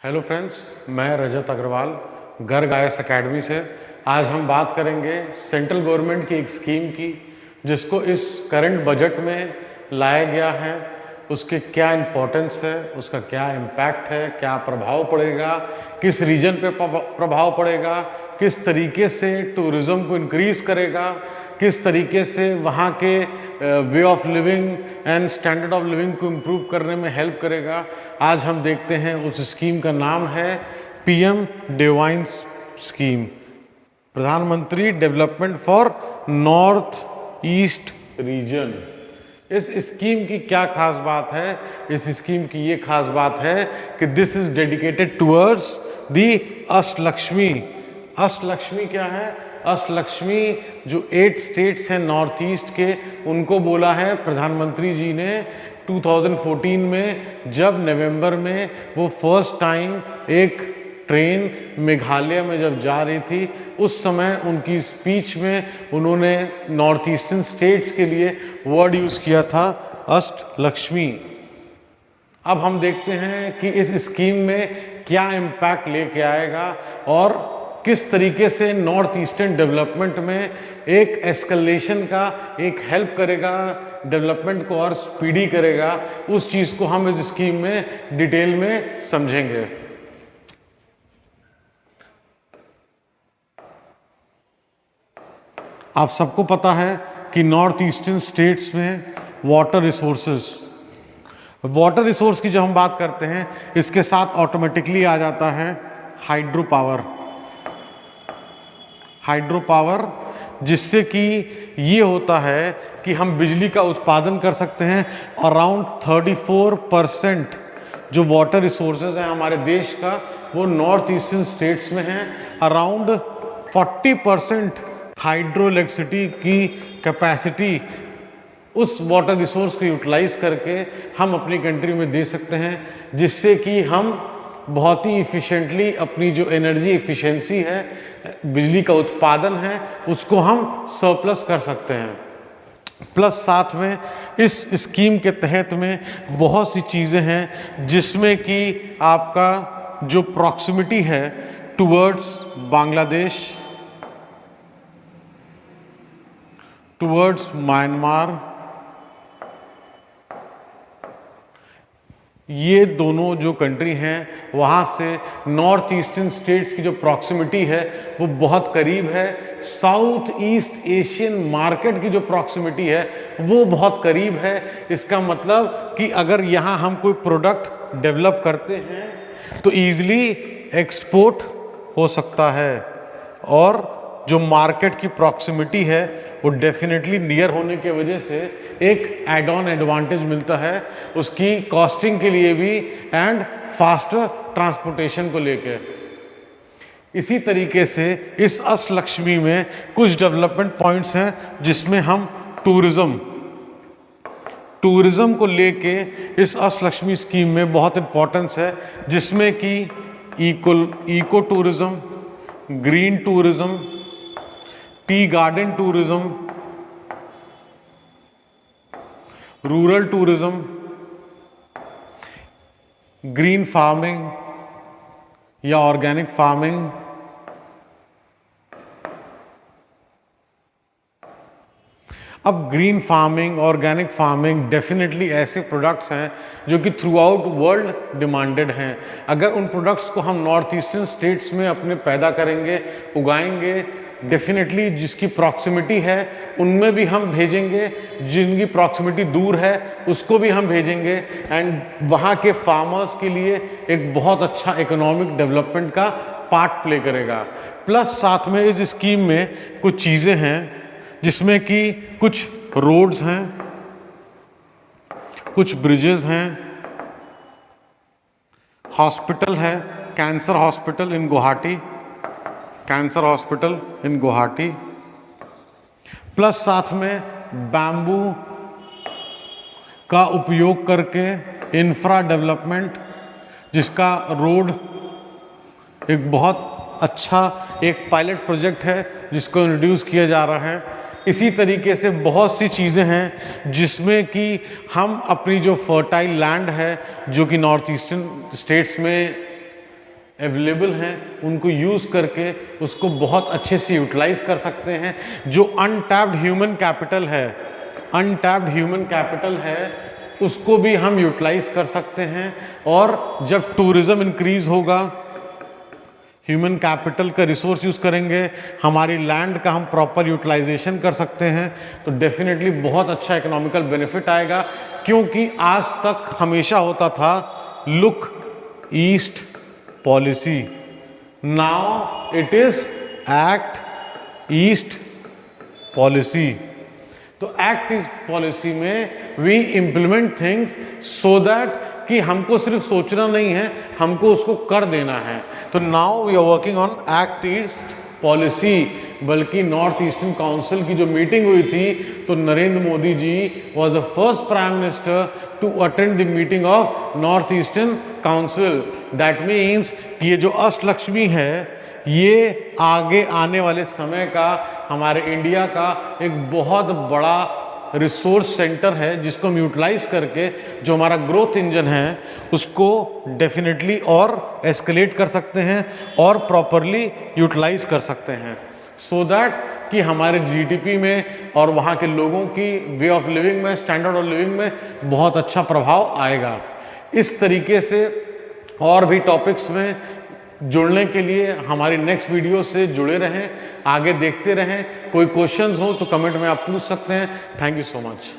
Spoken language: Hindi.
हेलो फ्रेंड्स, मैं रजत अग्रवाल गर्ग आईएएस अकेडमी से। आज हम बात करेंगे सेंट्रल गवर्नमेंट की एक स्कीम की जिसको इस करंट बजट में लाया गया है। उसके क्या इम्पोर्टेंस है, उसका क्या इम्पैक्ट है, क्या प्रभाव पड़ेगा, किस रीजन पे प्रभाव पड़ेगा, किस तरीके से टूरिज़्म को इंक्रीज़ करेगा, किस तरीके से वहाँ के way of living and standard of living को इम्प्रूव करने में हेल्प करेगा। आज हम देखते हैं। उस स्कीम का नाम है पीएम डिवाइन स्कीम, प्रधानमंत्री development for north east region. इस स्कीम की क्या खास बात है? इस स्कीम की ये खास बात है कि this is dedicated towards the Ashtalakshmi. Ashtalakshmi क्या है? अष्टलक्ष्मी जो 8 स्टेट्स हैं नॉर्थ ईस्ट के, उनको बोला है प्रधानमंत्री जी ने 2014 में, जब नवंबर में वो फर्स्ट टाइम एक ट्रेन मेघालय में जब जा रही थी, उस समय उनकी स्पीच में उन्होंने नॉर्थ ईस्टर्न स्टेट्स के लिए वर्ड यूज़ किया था अष्टलक्ष्मी। अब हम देखते हैं कि इस स्कीम में क्या इम्पैक्ट लेके आएगा और किस तरीके से नॉर्थ ईस्टर्न डेवलपमेंट में एक एस्केलेशन का एक हेल्प करेगा, डेवलपमेंट को और स्पीडी करेगा। उस चीज़ को हम इस स्कीम में डिटेल में समझेंगे। आप सबको पता है कि नॉर्थ ईस्टर्न स्टेट्स में वाटर रिसोर्स की जब हम बात करते हैं, इसके साथ ऑटोमेटिकली आ जाता है हाइड्रो पावर, जिससे कि ये होता है कि हम बिजली का उत्पादन कर सकते हैं। अराउंड 34% जो वाटर रिसोर्सेज हैं हमारे देश का, वो नॉर्थ ईस्टर्न स्टेट्स में हैं। अराउंड 40% हाइड्रो इलेक्ट्रिसिटी की कैपेसिटी उस वाटर रिसोर्स को यूटिलाइज करके हम अपनी कंट्री में दे सकते हैं, जिससे कि हम बहुत ही इफ़िशेंटली अपनी जो एनर्जी एफिशिएंसी है, बिजली का उत्पादन है, उसको हम सरप्लस कर सकते हैं। प्लस साथ में इस स्कीम के तहत में बहुत सी चीज़ें हैं, जिसमें कि आपका जो प्रॉक्सिमिटी है टुवर्ड्स बांग्लादेश, टुवर्ड्स म्यांमार, ये दोनों जो कंट्री हैं, वहाँ से नॉर्थ ईस्टर्न स्टेट्स की जो प्रॉक्सिमिटी है वो बहुत करीब है। साउथ ईस्ट एशियन मार्केट की जो प्रॉक्सिमिटी है वो बहुत करीब है। इसका मतलब कि अगर यहाँ हम कोई प्रोडक्ट डेवलप करते हैं तो ईजिली एक्सपोर्ट हो सकता है, और जो मार्केट की प्रॉक्सिमिटी है वो डेफिनेटली नियर होने के वजह से एक एड ऑन एडवांटेज मिलता है उसकी कॉस्टिंग के लिए भी एंड फास्टर ट्रांसपोर्टेशन को लेके। इसी तरीके से इस अष्टलक्ष्मी में कुछ डेवलपमेंट पॉइंट्स हैं जिसमें हम टूरिज्म को लेके इस अष्टलक्ष्मी स्कीम में बहुत इंपॉर्टेंस है, जिसमें कि eco tourism, green tourism, tea garden tourism, rural tourism, green farming या ऑर्गेनिक फार्मिंग, अब green farming, organic farming definitely ऐसे प्रोडक्ट्स हैं जो कि थ्रू आउट वर्ल्ड डिमांडेड हैं। अगर उन प्रोडक्ट्स को हम नॉर्थ ईस्टर्न स्टेट्स में अपने पैदा करेंगे, उगाएंगे, डेफिनेटली जिसकी प्रॉक्सिमिटी है उनमें भी हम भेजेंगे, जिनकी प्रॉक्सिमिटी दूर है उसको भी हम भेजेंगे, एंड वहाँ के फार्मर्स के लिए एक बहुत अच्छा इकोनॉमिक डेवलपमेंट का पार्ट प्ले करेगा। प्लस साथ में इस स्कीम में कुछ चीज़ें हैं जिसमें कि कुछ रोड्स हैं, कुछ ब्रिजेस हैं, हॉस्पिटल है, cancer hospital in Guwahati, plus साथ में बैम्बू का उपयोग करके इंफ्रा डेवलपमेंट, जिसका रोड एक बहुत अच्छा एक पायलट प्रोजेक्ट है जिसको इंट्रोड्यूस किया जा रहा है। इसी तरीके से बहुत सी चीज़ें हैं जिसमें कि हम अपनी जो फर्टाइल लैंड है, जो कि नॉर्थ ईस्टर्न स्टेट्स में अवेलेबल हैं उनको यूज़ करके उसको बहुत अच्छे से यूटिलाइज कर सकते हैं। जो अनटैप्ड ह्यूमन कैपिटल है उसको भी हम यूटिलाइज कर सकते हैं। और जब टूरिज्म इंक्रीज होगा, ह्यूमन कैपिटल का रिसोर्स यूज़ करेंगे, हमारी लैंड का हम प्रॉपर यूटिलाइजेशन कर सकते हैं, तो डेफिनेटली बहुत अच्छा इकोनॉमिकल बेनिफिट आएगा। क्योंकि आज तक हमेशा होता था look east policy, now it is act east policy. तो एक्ट ईस्ट पॉलिसी में we implement things so that कि हमको सिर्फ सोचना नहीं है, हमको उसको कर देना है। तो now we are working on act east policy. बल्कि नॉर्थ ईस्टर्न काउंसिल की जो मीटिंग हुई थी, तो Narendra Modi ji was the first prime minister to attend the meeting of north eastern council. That means कि ये जो अष्टलक्ष्मी है, ये आगे आने वाले समय का हमारे इंडिया का एक बहुत बड़ा रिसोर्स सेंटर है, जिसको हम यूटिलाइज करके जो हमारा ग्रोथ इंजन है उसको डेफिनेटली और एस्केलेट कर सकते हैं और प्रॉपरली यूटिलाइज कर सकते हैं, सो दैट कि हमारे जीडीपी में और वहाँ के लोगों की वे ऑफ लिविंग में, स्टैंडर्ड ऑफ लिविंग में बहुत अच्छा प्रभाव आएगा। इस तरीके से और भी टॉपिक्स में जुड़ने के लिए हमारी नेक्स्ट वीडियो से जुड़े रहें, आगे देखते रहें। कोई क्वेश्चंस हो तो कमेंट में आप पूछ सकते हैं। Thank you so much.